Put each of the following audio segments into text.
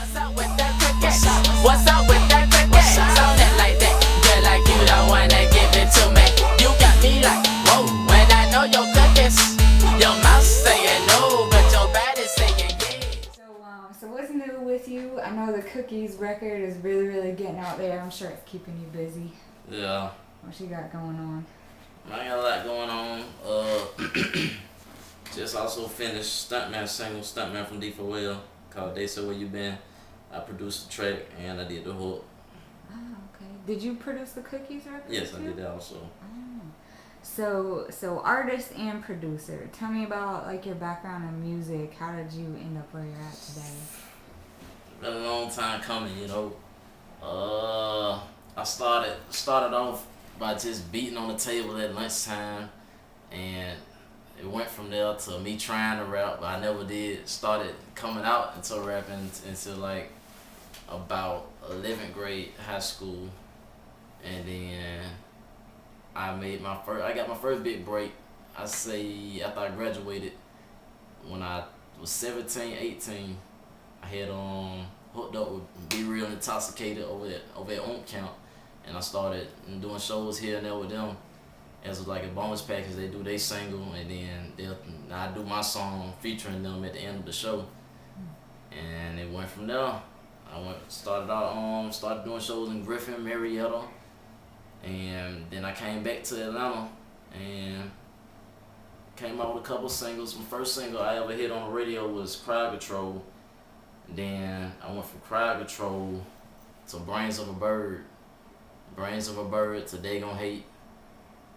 What's up with that cricket? What's up with that cricket? Sound it like that, just like you don't wanna give it to me. You got me like, whoa, when I know your cookies. Your mouth saying no, but your body saying yeah. So what's new with you? I know the Cookies record is really getting out there. I'm sure it's keeping you busy. Yeah. What you got going on? I got a lot going on. Just also finished Stuntman single, Stuntman from D4L, called They Say Where You Been. I produced the track and I did the hook. Oh, okay. Did you produce the Cookies record? Yes, too? I did that also. Oh. So artist and producer. Tell me about like your background in music. How did you end up where you're at today? Been a long time coming, you know. I started off by just beating on the table at lunchtime, and it went from there to me trying to rap, but I never did. Started coming out into rapping until like about 11th grade high school, and then I got my first big break. I say after I graduated, when I was 17, 18, I had hooked up with Be Real Intoxicated over at Oak Camp, and I started doing shows here and there with them. As like a bonus package, they do their single, and then I do my song featuring them at the end of the show, and it went from there. Started doing shows in Griffin, Marietta, and then I came back to Atlanta and came out with a couple singles. My first single I ever hit on the radio was Crowd Control. Then I went from Crowd Control to Brains of a Bird to They Gon' Hate,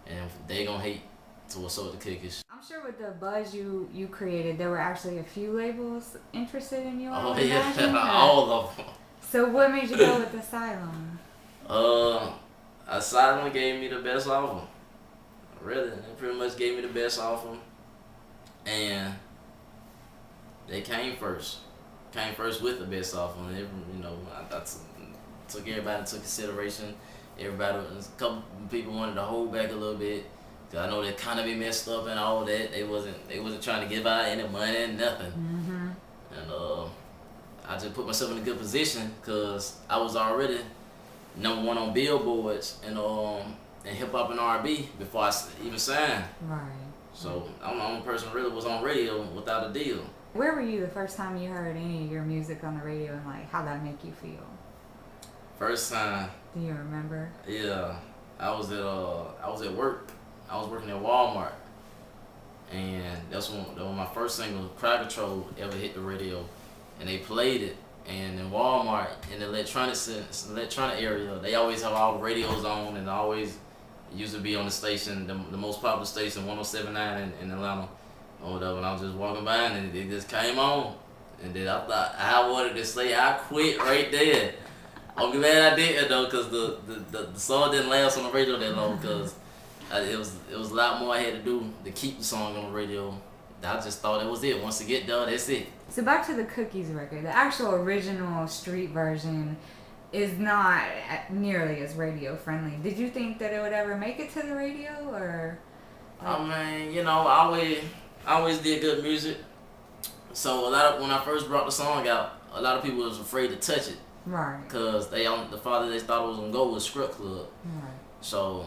and They Gon' Hate to What's Up with the Cookies. I'm sure with the buzz you created, there were actually a few labels interested in you. Oh yeah, all of them. So what made you go with Asylum? Asylum gave me the best offer. Really, they pretty much gave me the best offer, and they came first with the best offer. And you know, I took everybody into consideration. A couple people wanted to hold back a little bit, cause I know they kind of be messed up and all that. They wasn't trying to give out any money and nothing. And I just put myself in a good position, cause I was already #1 on billboards and hip hop and R&B before I even signed. Right. So I'm the only person really was on radio without a deal. Where were you the first time you heard any of your music on the radio, and like how'd that make you feel? First time. Do you remember? Yeah, I was at work. I was working at Walmart, and that was my first single, Crowd Control, ever hit the radio, and they played it. And in Walmart, in the electronic area, they always have all the radios on, and always used to be on the station, the most popular station, 107.9 in Atlanta, or whatever. And I was just walking by, and it just came on, and then I thought I wanted to say I quit right there. I'm glad I didn't though, cause the song didn't last on the radio that long, cause it was a lot more I had to do to keep the song on the radio. I just thought it was it. Once it get done, that's it. So back to the Cookies record. The actual original street version is not nearly as radio friendly. Did you think that it would ever make it to the radio, or? I mean, you know, I always did good music. So when I first brought the song out, a lot of people was afraid to touch it. Right. Cause the farthest they thought it was gonna go was Strip Club. Right. So,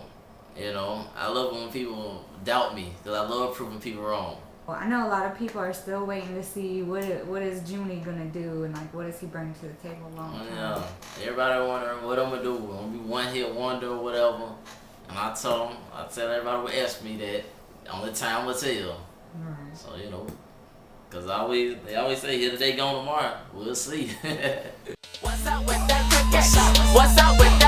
you know, I love when people doubt me, cause I love proving people wrong. Well, I know a lot of people are still waiting to see what is Juney gonna do, and like what does he bring to the table long term. Yeah, everybody wondering what I'm gonna do. I'm gonna be one hit wonder or whatever. And I tell everybody who ask me that, only time will tell. Right. So, you know, cause they always say here today, gone tomorrow. We'll see. What's up with that cricket? What's up with that?